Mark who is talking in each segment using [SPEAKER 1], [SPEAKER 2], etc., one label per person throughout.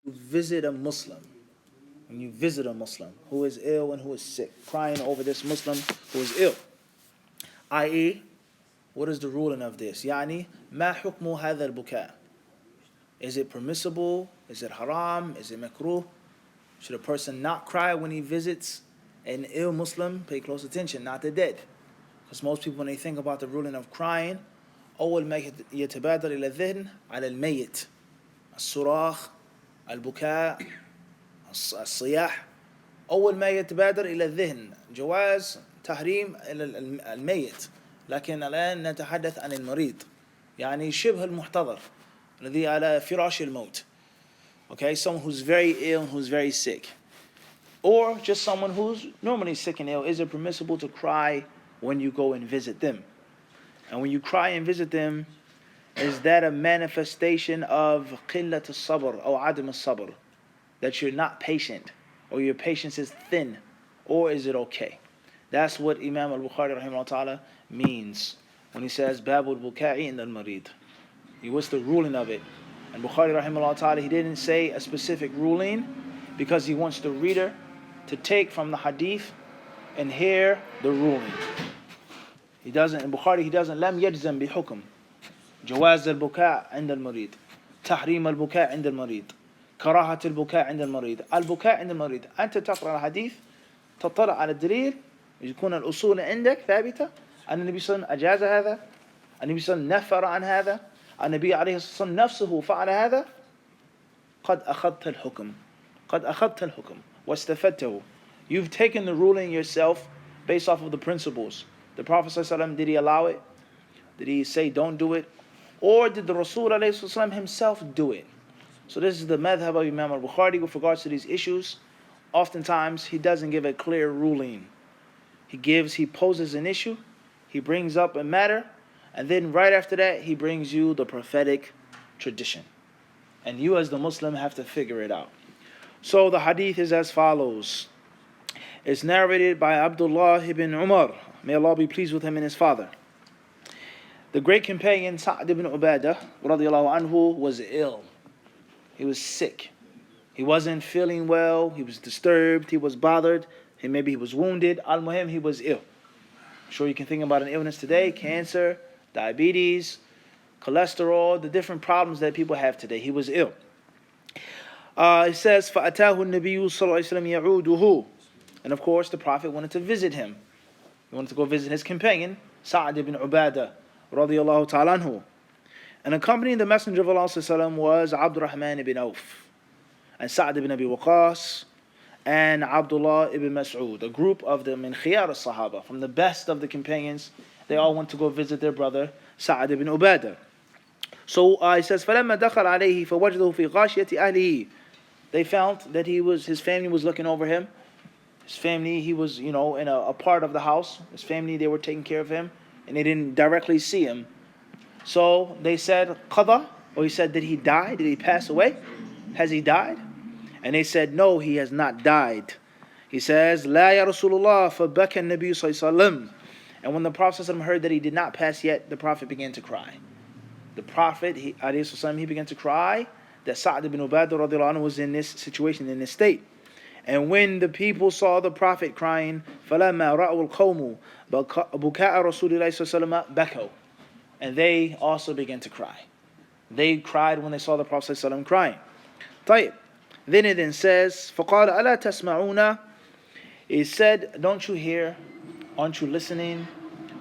[SPEAKER 1] visit a Muslim, when you visit a Muslim who is ill and who is sick, crying over this Muslim who is ill, i.e., what is the ruling of this? يعني ما حكم هذا البكاء? Is it permissible? Is it haram? Is it makruh? Should a person not cry when he visits an ill Muslim? Pay close attention, not the dead. Because most people, when they think about the ruling of crying, أول ما يتبادر إلى الذهن على الميت الصراخ البكاء الصياح أول ما يتبادر إلى الذهن جواز تحريم الميت. لكن الآن نتحدث عن المريض، يعني شبه المحتضر الذي على فراش الموت. Okay, someone who's very ill and who's very sick, or just someone who's normally sick and ill. Is it permissible to cry when you go and visit them? And when you cry and visit them, is that a manifestation of قلة الصبر أو عدم الصبر, that you're not patient or your patience is thin, or is it okay? That's what Imam al-Bukhari rahimahullah ta'ala means when he says باب البكاء عند المريض. What's the ruling of it? And Bukhari rahimahullah ta'ala, he didn't say a specific ruling because he wants the reader to take from the hadith and hear the ruling. He doesn't, in Bukhari, he doesn't لم يجزم بحكم جواز البكاء عند المريض تحريم البكاء عند المريض كراهة البكاء عند المريض البكاء عند المريض. أنت تقرأ الحديث تطلع على الدليل يكون الأصول عندك ثابتة أن النبي صلى الله عليه وسلم أجاز هذا، النبي صلى الله عليه وسلم نفر عن هذا، النبي عليه الصلاة والسلام نفسه فعل هذا. قد أخذت الحكم، قد أخذت الحكم واستفدته. You've taken the ruling yourself based off of the principles. The Prophet ﷺ, did he allow it? Did he say don't do it? Or did the Rasul ﷺ himself do it? So this is the madhab of Imam al-Bukhari with regards to these issues. Oftentimes he doesn't give a clear ruling. He poses an issue, he brings up a matter, and then right after that he brings you the prophetic tradition. And you as the Muslim have to figure it out. So the hadith is as follows. It's narrated by Abdullah ibn Umar. May Allah be pleased with him and his father. The great companion Sa'd ibn Ubadah radiyallahu anhu was ill. He was sick. He wasn't feeling well. He was disturbed. He was bothered. Maybe he was wounded. Al-Muhim, he was ill. I'm sure you can think about an illness today. Cancer, diabetes, cholesterol, the different problems that people have today. He was ill. It says, فَأَتَاهُ النَّبِيُّ صَلَّى اللَّهُ عَلَيْهِ وَسَلَّمَ يَعُودُهُ. And of course, the Prophet wanted to visit him. He wanted to go visit his companion, Sa'd ibn Ubadah, radiyallahu ta'ala anhu. And accompanying the Messenger of Allah sallallahu was Abdurrahman ibn Auf, and Sa'd ibn Abi Waqqas, and Abdullah ibn Mas'ud, a group of them in khiyar al-Sahaba, from the best of the companions. They all went to go visit their brother, Sa'd ibn Ubadah. So it says, فَلَمَّا دَخَلَ عَلَيْهِ فَوَجْدَهُ فِي غَاشِيَةِ أَهْلِهِ. They found that his family was looking over him. His family, he was, in a part of the house. His family, they were taking care of him, and they didn't directly see him. So they said, قَضَى, or he said, did he die? Did he pass away? Has he died? And they said, no, he has not died. He says, لَا يَا رَسُولُ اللَّهِ فَبَكَى النَّبِيُّ صَلَّى اللَّهُ عَلَيْهِ وَسَلَّمَ. And when the Prophet heard that he did not pass yet, the Prophet began to cry. The Prophet, he began to cry that Sa'd ibn Ubadah radiallahu anhu was in this situation, in this state. And when the people saw the Prophet crying, فَلَمَّا رَأَوُا الْقَوْمُ بُكَاءَ رَسُولِ اللَّهِ صَلَّى اللَّهُ عَلَيْهِ وَسَلَّمَ بَكَوْا. And they also began to cry. They cried when they saw the Prophet ﷺ crying. طيب. Then it then says, فَقَالَ أَلَا تَسْمَعُونَ. It said, don't you hear? Aren't you listening?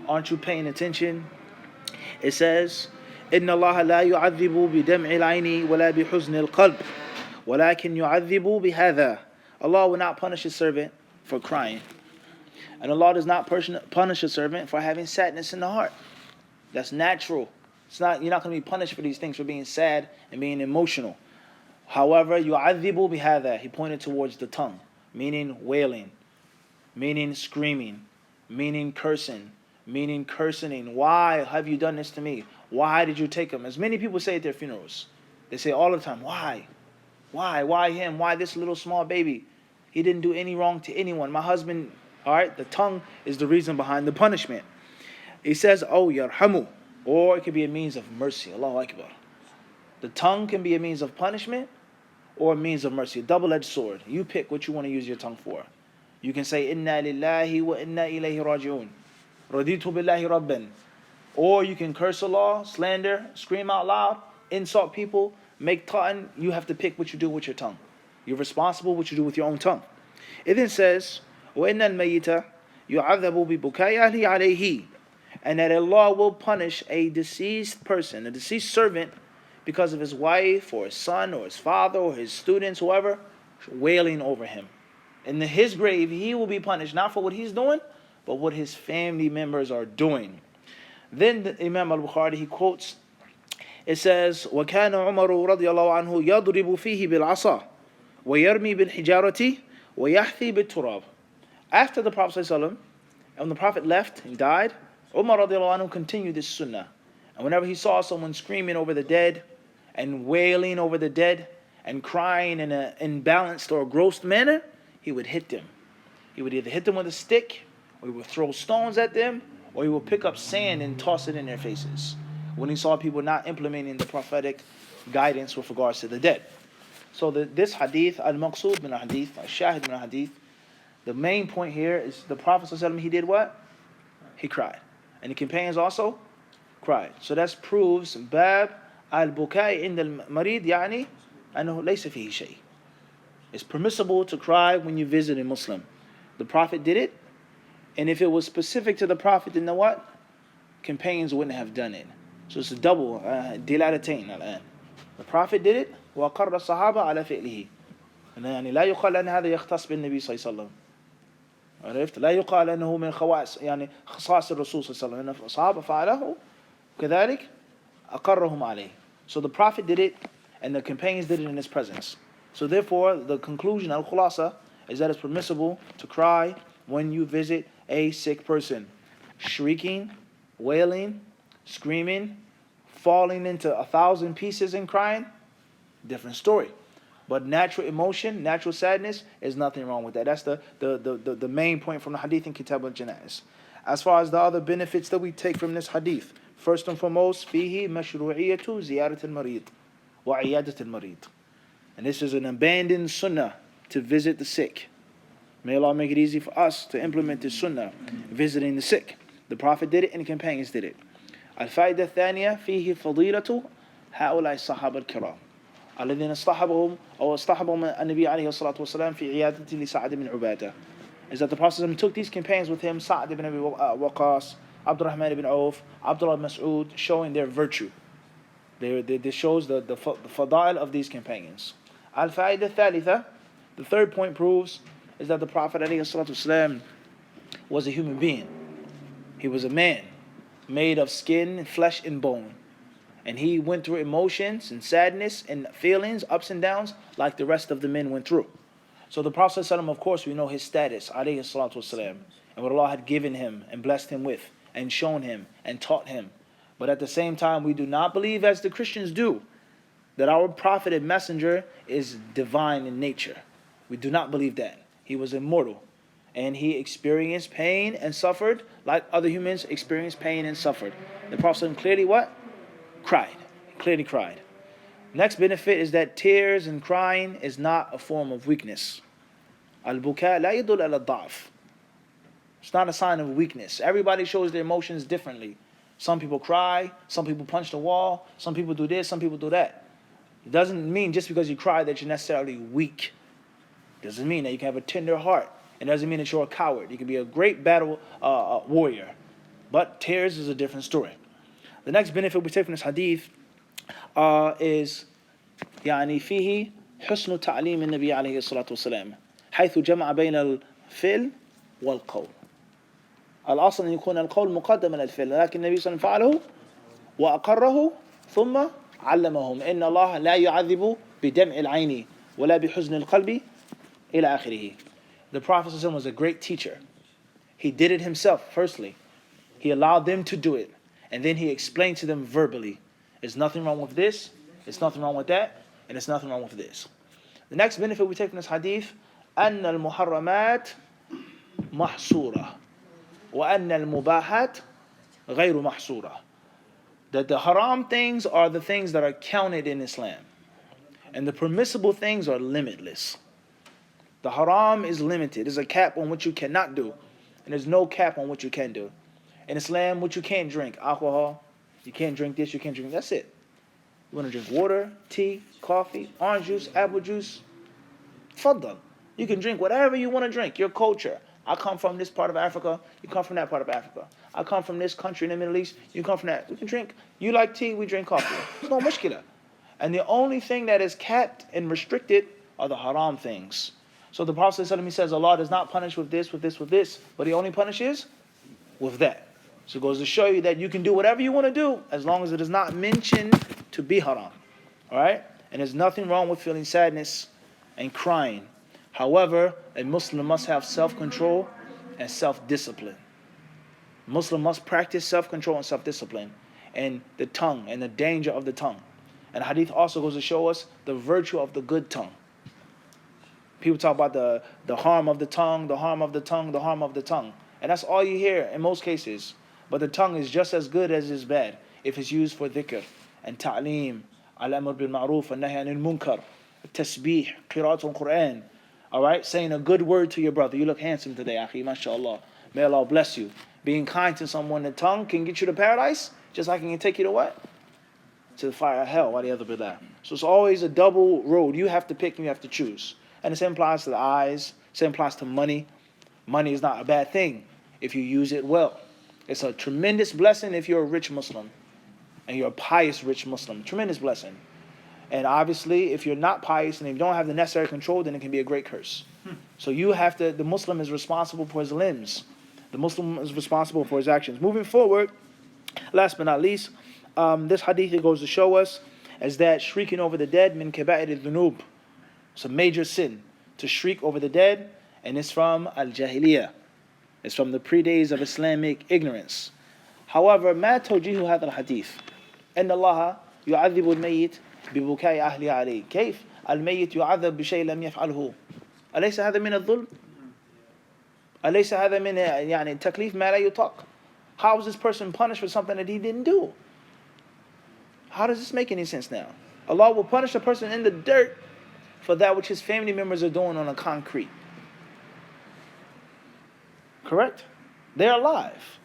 [SPEAKER 1] Aren't you paying attention? It says, إِنَّ اللَّهَ لَا يُعَذِّبُ بِدَمْعِ الْعَيْنِ وَلَا بِحُزْنِ الْقَلْبِ وَلَكِنْ يُعَذِّبُ بِهَذَا. Allah will not punish His servant for crying. And Allah does not punish a servant for having sadness in the heart. That's natural. You're not going to be punished for these things, for being sad and being emotional. However, يُعَذِّبُ بِهَذَا. He pointed towards the tongue, meaning wailing, meaning screaming, meaning cursing, meaning cursing. Why have you done this to me? Why did you take him? As many people say at their funerals. They say all the time, why? Why? Why him? Why this little small baby? He didn't do any wrong to anyone. My husband, alright? The tongue is the reason behind the punishment. He says, oh, yarhamu. Or it could be a means of mercy. Allahu Akbar. The tongue can be a means of punishment, or means of mercy. A double-edged sword. You pick what you want to use your tongue for. You can say, Inna lillahi wa inna ilayhi raji'un. Raditu billahi rabban. Or you can curse Allah, slander, scream out loud, insult people, make ta'an. You have to pick what you do with your tongue. You're responsible what you do with your own tongue. It then says, وَإِنَّ الْمَيِّتَ يُعَذَّبُ بِبُكَاءِ أَهْلِ عَلَيْهِ. And that Allah will punish a deceased person, a deceased servant, because of his wife or his son or his father or his students, whoever, wailing over him. In his grave, he will be punished not for what he's doing, but what his family members are doing. Then the Imam al-Bukhari, he quotes, it says, وَكَانَ عُمَرُ رَضِيَ اللَّهُ عَنْهُ يَضْرِبُ فِيهِ بِالْعَصَى وَيَرْمِي بِالْحِجَارَةِ وَيَحْثِي بِالتُّرَابِ. After the Prophet ﷺ, and when the Prophet left, he died, Umar radiallahu anhu continued this sunnah. And whenever he saw someone screaming over the dead and wailing over the dead and crying in an imbalanced or gross manner, he would hit them. He would either hit them with a stick, or he would throw stones at them, or he would pick up sand and toss it in their faces when he saw people not implementing the prophetic guidance with regards to the dead. So this hadith, al-maqsood min al-hadith, al-shahid min al-hadith, the main point here is the Prophet ﷺ, he did what? He cried. And the companions also cried. So that proves bab al-buka'i inda al-marid, yani annahu laysa fihi shay. It's permissible to cry when you visit a Muslim. The Prophet did it, and if it was specific to the Prophet, then what? Companions wouldn't have done it. So it's a double dilalatain. The Prophet did it, وَقَرَّ الصَّحَابَةَ عَلَى فِعْلِهِ. يعني لا يقال أن هذا يختص بالنبي صلى الله عليه وسلم. عرفت؟ لا يقال أنه من خواص يعني خصائص الرسول صلى الله عليه وسلم. أن الصحابة فعله كذلك أقرهم عليه. So the Prophet did it, and the companions did it in his presence. So therefore, the conclusion, al-khulasa, is that it's permissible to cry when you visit a sick person. Shrieking, wailing, screaming, falling into 1,000 pieces and crying, different story. But natural emotion, natural sadness, is nothing wrong with that. That's the main point from the hadith in Kitab al-Janaiz. As far as the other benefits that we take from this hadith, first and foremost, فيه مشروعية زيارة المريض وعيادة المريض. And this is an abandoned sunnah to visit the sick. May Allah make it easy for us to implement this sunnah, visiting the sick. The Prophet did it and the companions did it. الفائدة الثانية فيه فضيلة هؤلاء الصحابة الكرام الذين اصطحبهم النبي عليه الصلاة والسلام في عيادته لسعد بن عبادة. Is that the Prophet took these companions with him, Sa'd ibn Abi Waqqas, Abdurrahman ibn Auf, Abdullah ibn Mas'ud, showing their virtue. This shows the fada'il of these companions. Al-Fa'ida Thalitha, the third point proves, is that the Prophet ﷺ was a human being. He was a man, made of skin and flesh and bone. And he went through emotions and sadness and feelings, ups and downs, like the rest of the men went through. So the Prophet ﷺ, of course, we know his status, ﷺ, and what Allah had given him and blessed him with, and shown him and taught him. But at the same time, we do not believe, as the Christians do, that our prophet and messenger is divine in nature. We do not believe that. He was immortal. And he experienced pain and suffered like other humans experienced pain and suffered. The Prophet clearly what? Cried. He clearly cried. Next benefit is that tears and crying is not a form of weakness. Al-Bukaء la yadul ala da'af. It's not a sign of weakness. Everybody shows their emotions differently. Some people cry, some people punch the wall, some people do this, some people do that. It doesn't mean just because you cry that you're necessarily weak. It doesn't mean that you can have a tender heart. It doesn't mean that you're a coward. You can be a great battle warrior. But tears is a different story. The next benefit we take from this hadith is يعني فيه حسن تعليم النبي عليه الصلاة والسلام حيث جمع بين الفعل والقول. الأصل أن يكون القول مقدم على الفعل، لكن النبي صلى الله عليه وسلم فعله وأقره ثم علمهم إن الله لا يعذب بدمع العين ولا بحزن القلب إلى آخره. The Prophet ﷺ was a great teacher. He did it himself, firstly. He allowed them to do it. And then he explained to them verbally. There's nothing wrong with this, there's nothing wrong with that, and there's nothing wrong with this. The next benefit we take from this hadith, أن المحرمات محصورة وأن المباحات غير محصورة. That the haram things are the things that are counted in Islam. And the permissible things are limitless. The haram is limited. There's a cap on what you cannot do. And there's no cap on what you can do. In Islam, what you can't drink, alcohol, you can't drink this, you can't drink, that's it. You want to drink water, tea, coffee, orange juice, apple juice, faddal. You can drink whatever you want to drink, your culture. I come from this part of Africa, you come from that part of Africa. I come from this country in the Middle East, you come from that. We can drink, you like tea, we drink coffee. There's no mushkila. And the only thing that is capped and restricted are the haram things. So the Prophet ﷺ says Allah does not punish with this, with this, with this, but He only punishes with that. So it goes to show you that you can do whatever you want to do as long as it is not mentioned to be haram. Alright? And there's nothing wrong with feeling sadness and crying. However, a Muslim must have self-control and self-discipline. Muslim must practice self-control and self-discipline, and the tongue and the danger of the tongue. And hadith also goes to show us the virtue of the good tongue. People talk about the harm of the tongue, the harm of the tongue, the harm of the tongue. And that's all you hear in most cases. But the tongue is just as good as it's bad if it's used for dhikr and ta'aleem, al-amr bil ma'roof, al-nahy anil munkar, tasbih, qira'at al-Quran. Alright? Saying a good word to your brother. You look handsome today, akhi, mashallah. May Allah bless you. Being kind to someone, the tongue can get you to paradise, just like it can take you to what? To the fire of hell. So it's always a double road. You have to pick and you have to choose. And the same applies to the eyes. Same applies to money. Money is not a bad thing if you use it well. It's a tremendous blessing if you're a rich Muslim. And you're a pious rich Muslim. Tremendous blessing. And obviously, if you're not pious and if you don't have the necessary control, then it can be a great curse. So you have to, the Muslim is responsible for his limbs. The Muslim is responsible for his actions. Moving forward, last but not least, this hadith goes to show us is that shrieking over the dead, min kaba'ir al-dhunub. It's a major sin to shriek over the dead, and it's from al-jahiliyyah. It's from the pre-days of Islamic ignorance. However, ما توجيه هذا الحديث أن الله يعذب الميت ببكاء أهله عليه. كيف الميت يعذب بشيء لم يفعله؟ أليس هذا من الظلم؟ أليس هذا من يعني تكليف ما لا يطاق? How is this person punished for something that he didn't do? How does this make any sense now? Allah will punish a person in the dirt for that which his family members are doing on a concrete. Correct? They're alive.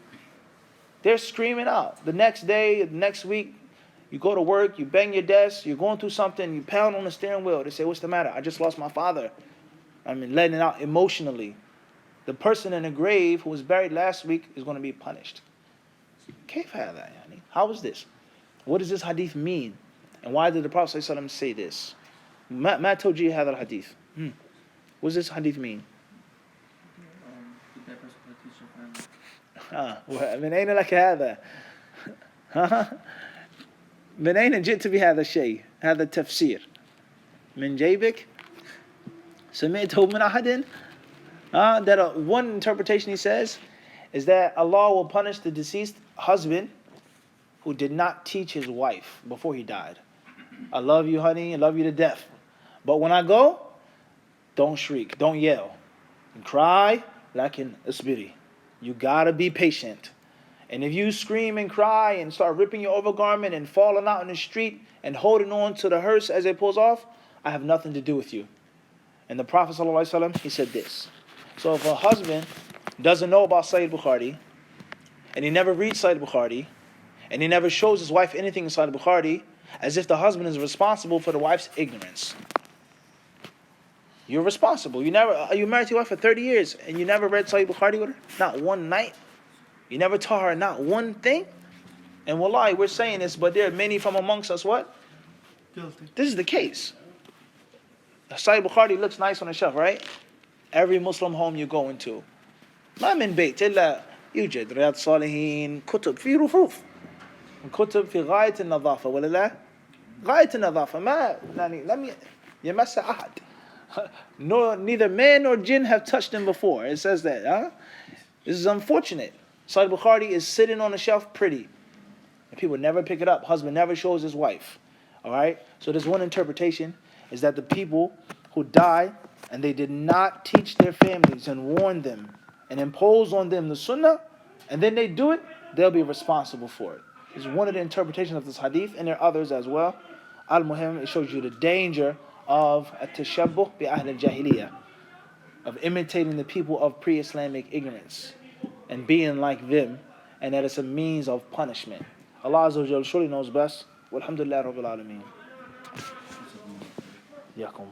[SPEAKER 1] They're screaming out. The next day, the next week, you go to work, you bang your desk, you're going through something, you pound on the steering wheel. They say, what's the matter? I just lost my father. Letting it out emotionally. The person in the grave who was buried last week is going to be punished. How is this? What does this hadith mean? And why did the Prophet ﷺ say this? ما توجيه هذا الحديث. What does this hadith mean? من أين لك هذا؟ من أين جئت بهذا الشيء؟ هذا التفسير من جيبك؟ سمعته من أحد؟ That one interpretation he says is that Allah will punish the deceased husband who did not teach his wife before he died. I love you, honey. I love you to death. But when I go, don't shriek, don't yell. And cry, lakin asbiri. You gotta be patient. And if you scream and cry and start ripping your overgarment and falling out in the street and holding on to the hearse as it pulls off, I have nothing to do with you. And the Prophet ﷺ, he said this. So if a husband doesn't know about Sahih al-Bukhari, and he never reads Sahih al-Bukhari, and he never shows his wife anything in Sahih al-Bukhari, as if the husband is responsible for the wife's ignorance. You're responsible. You married to your wife for 30 years, and you never read Sahih al-Bukhari with her? Not one night. You never taught her not one thing? And wallahi, we're saying this, but there are many from amongst us, what? Guilty. This is the case. Sahih al-Bukhari looks nice on the shelf, right? Every Muslim home you go into. ما من بيت إلا يوجد رياض صالحين كتب في رفوف. كتب في غاية النظافة ولا لا؟ غاية النظافة ما يعني لم يمس أحد. No, neither man nor jinn have touched them before. It says that. This is unfortunate. Sahih Bukhari is sitting on the shelf pretty. And people never pick it up. Husband never shows his wife. Alright? So there's one interpretation is that the people who die and they did not teach their families and warn them and impose on them the sunnah, and then they do it, they'll be responsible for it. It's one of the interpretations of this hadith, and there are others as well. Al-Muhim, it shows you the danger of at-tashabbuh bi ahl al-jahiliyyah, of imitating the people of pre-Islamic ignorance and being like them, and that it's a means of punishment. Allah Azza wa Jalla surely knows best. Walhamdulillah Rabbil Alameen. Yakum.